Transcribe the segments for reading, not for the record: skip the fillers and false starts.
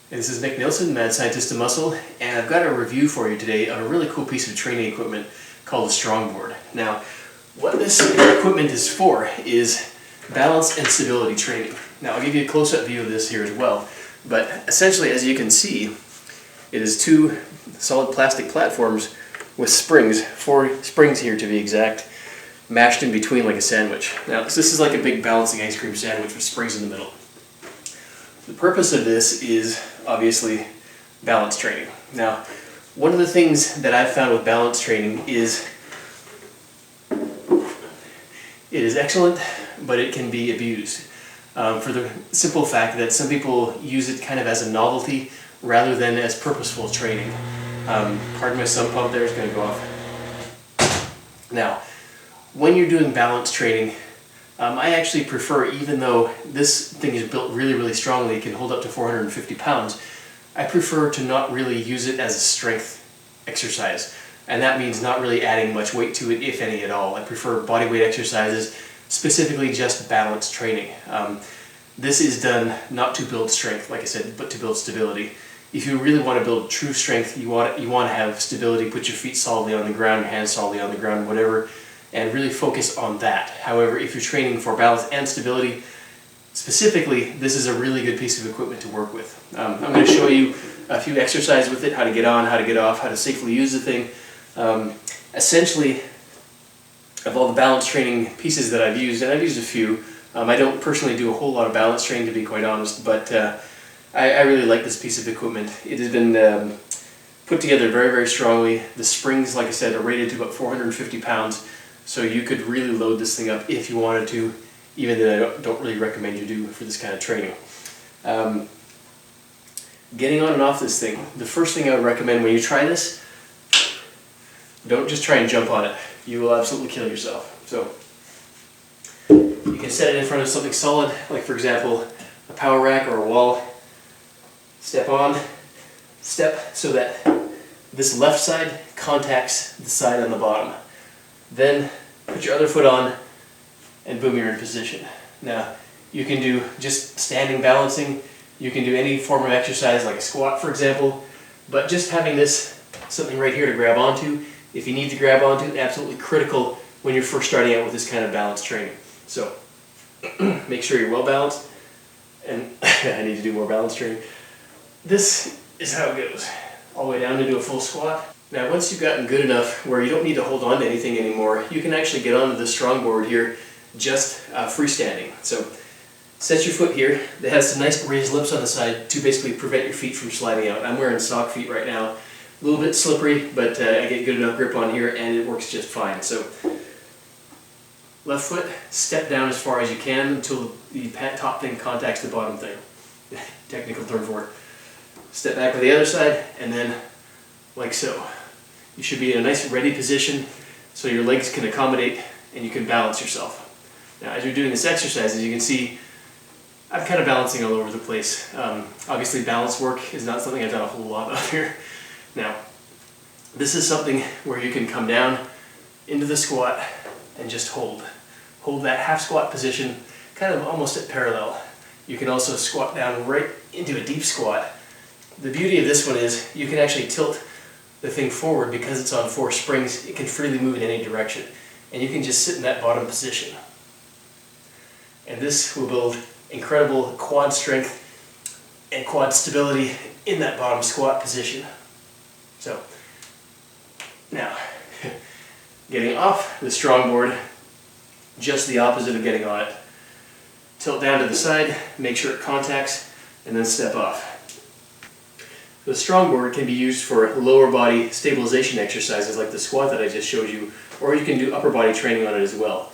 This is Nick Nilsson, Mad Scientist of Muscle, and I've got a review for you today on a really cool piece of training equipment called the StrongBoard. Now, what this equipment is for is balance and stability training. Now, I'll give you a close-up view of this here as well, but essentially, as you can see, it is two solid plastic platforms with springs, 4 springs here to be exact, mashed in between like a sandwich. Now, this is like a big balancing ice cream sandwich with springs in the middle. The purpose of this is obviously balance training. Now, one of the things that I've found with balance training is it is excellent, but it can be abused. For the simple fact that some people use it kind of as a novelty rather than as purposeful training. Pardon my sump pump there, it's going to go off. Now, when you're doing balance training, I actually prefer, even though this thing is built really strongly, it can hold up to 450 pounds, I prefer to not really use it as a strength exercise. And that means not really adding much weight to it, if any at all. I prefer body weight exercises, specifically just balance training. This is done not to build strength, like I said, but to build stability. If you really want to build true strength, you want to have stability, put your feet solidly on the ground, your hands solidly on the ground, whatever, and really focus on that. However, if you're training for balance and stability, specifically, this is a really good piece of equipment to work with. I'm going to show you a few exercises with it, how to get on, how to get off, how to safely use the thing. Essentially, of all the balance training pieces that I've used, and I've used a few, I don't personally do a whole lot of balance training, to be quite honest, but I really like this piece of equipment. It has been put together very strongly. The springs, like I said, are rated to about 450 pounds, so you could really load this thing up if you wanted to, even though I don't really recommend you do for this kind of training. Getting on and off this thing, the first thing I would recommend when you try this, don't just try and jump on it. You will absolutely kill yourself. So you can set it in front of something solid, like for example, a power rack or a wall. Step on, step so that this left side contacts the side on the bottom. Then put your other foot on and boom, you're in position. Now, you can do just standing balancing, you can do any form of exercise like a squat for example, but just having this, something right here to grab onto, if you need to grab onto, absolutely critical when you're first starting out with this kind of balance training. So, make sure you're well balanced, and I need to do more balance training. This is how it goes, all the way down to do a full squat. Now once you've gotten good enough where you don't need to hold on to anything anymore, you can actually get onto the StrongBoard here just freestanding. So set your foot here, that has some nice raised lips on the side to basically prevent your feet from sliding out. I'm wearing sock feet right now, a little bit slippery, but I get good enough grip on here and it works just fine. So left foot, step down as far as you can until the top thing contacts the bottom thing. Technical term for it. Step back with the other side, and then like so. You should be in a nice ready position so your legs can accommodate and you can balance yourself. Now as you're doing this exercise, as you can see, I'm kind of balancing all over the place. Obviously balance work is not something I've done a whole lot of here. Now, this is something where you can come down into the squat and just hold. Hold that half squat position, kind of almost at parallel. You can also squat down right into a deep squat. The beauty of this one is you can actually tilt the thing forward because it's on 4 springs. It can freely move in any direction. And you can just sit in that bottom position. And this will build incredible quad strength and quad stability in that bottom squat position. So, now, getting off the StrongBoard, just the opposite of getting on it. Tilt down to the side, make sure it contacts, and then step off. The StrongBoard can be used for lower body stabilization exercises like the squat that I just showed you, or you can do upper body training on it as well.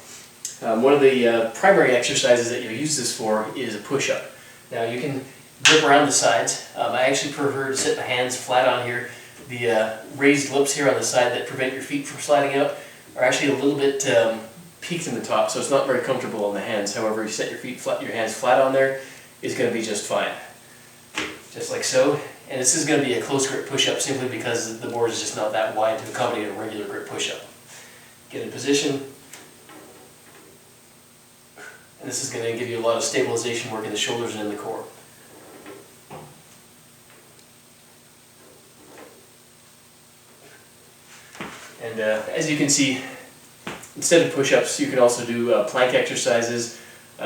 One of the primary exercises that you'll use this for is a push-up. Now you can grip around the sides. I actually prefer to sit my hands flat on here. The raised lips here on the side that prevent your feet from sliding out are actually a little bit peaked in the top, so it's not very comfortable on the hands. However, you set your feet flat, your hands flat on there, is going to be just fine. Just like so. And this is going to be a close grip push-up simply because the board is just not that wide to accommodate a regular grip push-up. Get in position. And this is going to give you a lot of stabilization work in the shoulders and in the core. And as you can see, instead of push-ups, you can also do plank exercises,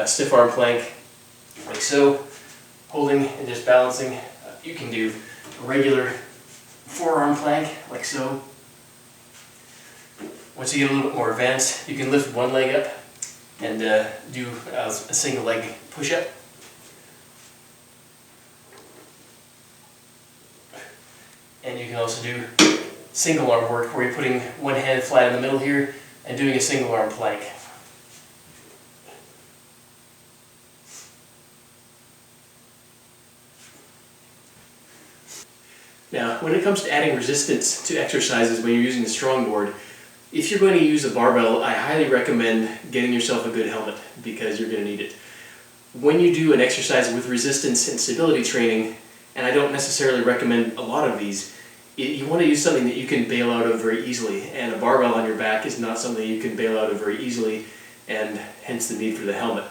stiff arm plank, like so, holding and just balancing. You can do a regular forearm plank, like so. Once you get a little bit more advanced, you can lift one leg up and do a single leg push-up. And you can also do single arm work, where you're putting one hand flat in the middle here and doing a single arm plank. Now, when it comes to adding resistance to exercises when you're using the StrongBoard, if you're going to use a barbell, I highly recommend getting yourself a good helmet, because you're going to need it. When you do an exercise with resistance and stability training, and I don't necessarily recommend a lot of these, you want to use something that you can bail out of very easily, and a barbell on your back is not something you can bail out of very easily, and hence the need for the helmet.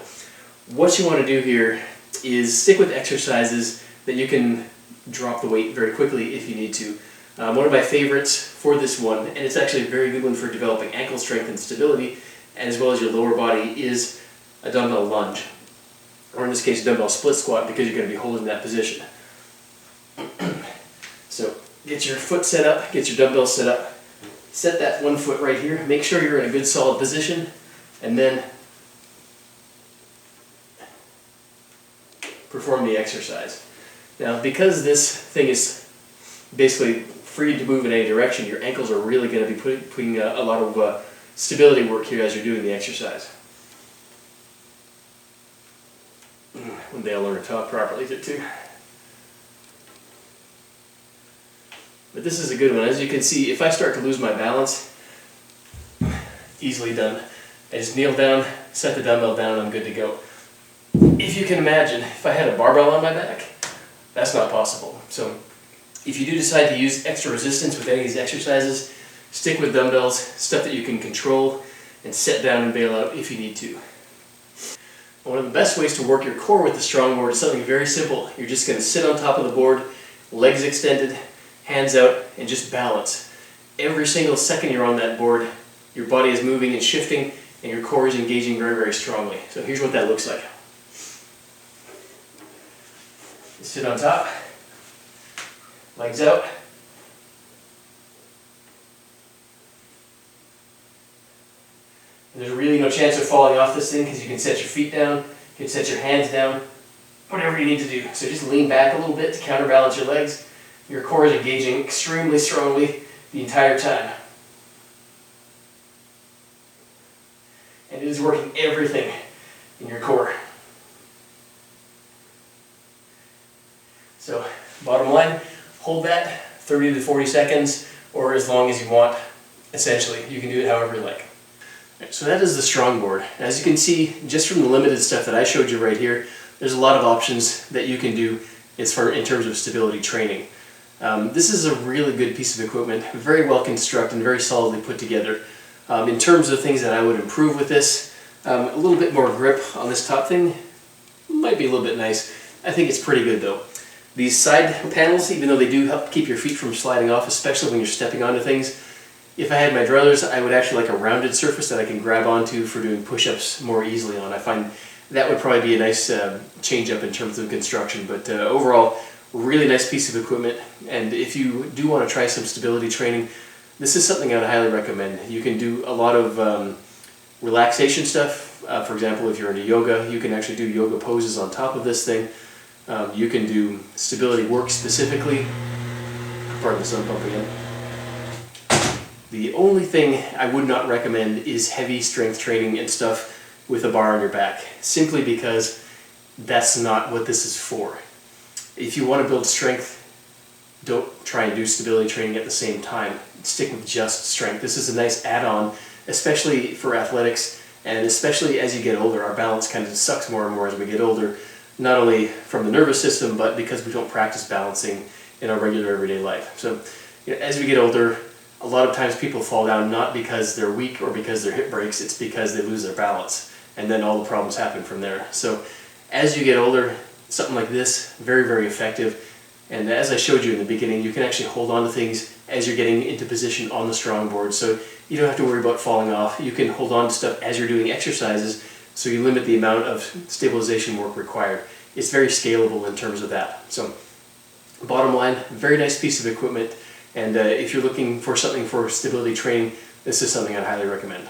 What you want to do here is stick with exercises that you can drop the weight very quickly if you need to. One of my favorites for this one, and it's actually a very good one for developing ankle strength and stability, and as well as your lower body, is a dumbbell lunge. Or in this case, a dumbbell split squat, because you're going to be holding that position. So get your foot set up, get your dumbbells set up, set that one foot right here, make sure you're in a good solid position, and then perform the exercise. Now, because this thing is basically free to move in any direction, your ankles are really going to be putting a lot of stability work here as you're doing the exercise. One day I'll learn to talk properly too. But this is a good one. As you can see, if I start to lose my balance, easily done. I just kneel down, set the dumbbell down, and I'm good to go. If you can imagine, if I had a barbell on my back, that's not possible. So if you do decide to use extra resistance with any of these exercises, stick with dumbbells, stuff that you can control, and set down and bail out if you need to. One of the best ways to work your core with the StrongBoard is something very simple. You're just going to sit on top of the board, legs extended, hands out, and just balance. Every single second you're on that board, your body is moving and shifting, and your core is engaging very, very strongly. So here's what that looks like. You sit on top, legs out. There's really no chance of falling off this thing, because you can set your feet down, you can set your hands down, whatever you need to do. So just lean back a little bit to counterbalance your legs. Your core is engaging extremely strongly the entire time. And it is working everything in your core. So, bottom line, hold that 30 to 40 seconds, or as long as you want, essentially. You can do it however you like. So that is the StrongBoard. As you can see, just from the limited stuff that I showed you right here, there's a lot of options that you can do in terms of stability training. This is a really good piece of equipment, very well constructed and very solidly put together. In terms of things that I would improve with this, a little bit more grip on this top thing might be a little bit nice. I think it's pretty good though. These side panels, even though they do help keep your feet from sliding off, especially when you're stepping onto things, if I had my druthers, I would actually like a rounded surface that I can grab onto for doing push-ups more easily on. I find that would probably be a nice change up in terms of construction, but overall, really nice piece of equipment. And if you do want to try some stability training, this is something I would highly recommend. You can do a lot of relaxation stuff. For example, if you're into yoga, you can actually do yoga poses on top of this thing. You can do stability work specifically. Pardon the sun pump again. The only thing I would not recommend is heavy strength training and stuff with a bar on your back, simply because that's not what this is for. If you want to build strength, don't try and do stability training at the same time. Stick with just strength. This is a nice add-on, especially for athletics, and especially as you get older. Our balance kind of sucks more and more as we get older, not only from the nervous system, but because we don't practice balancing in our regular everyday life. So, as we get older, a lot of times people fall down not because they're weak or because their hip breaks, it's because they lose their balance, and then all the problems happen from there. So as you get older, something like this, very, very effective, And as I showed you in the beginning, you can actually hold on to things as you're getting into position on the StrongBoard, so you don't have to worry about falling off. You can hold on to stuff as you're doing exercises, so you limit the amount of stabilization work required. It's very scalable in terms of that. So bottom line, very nice piece of equipment, and if you're looking for something for stability training, this is something I'd highly recommend.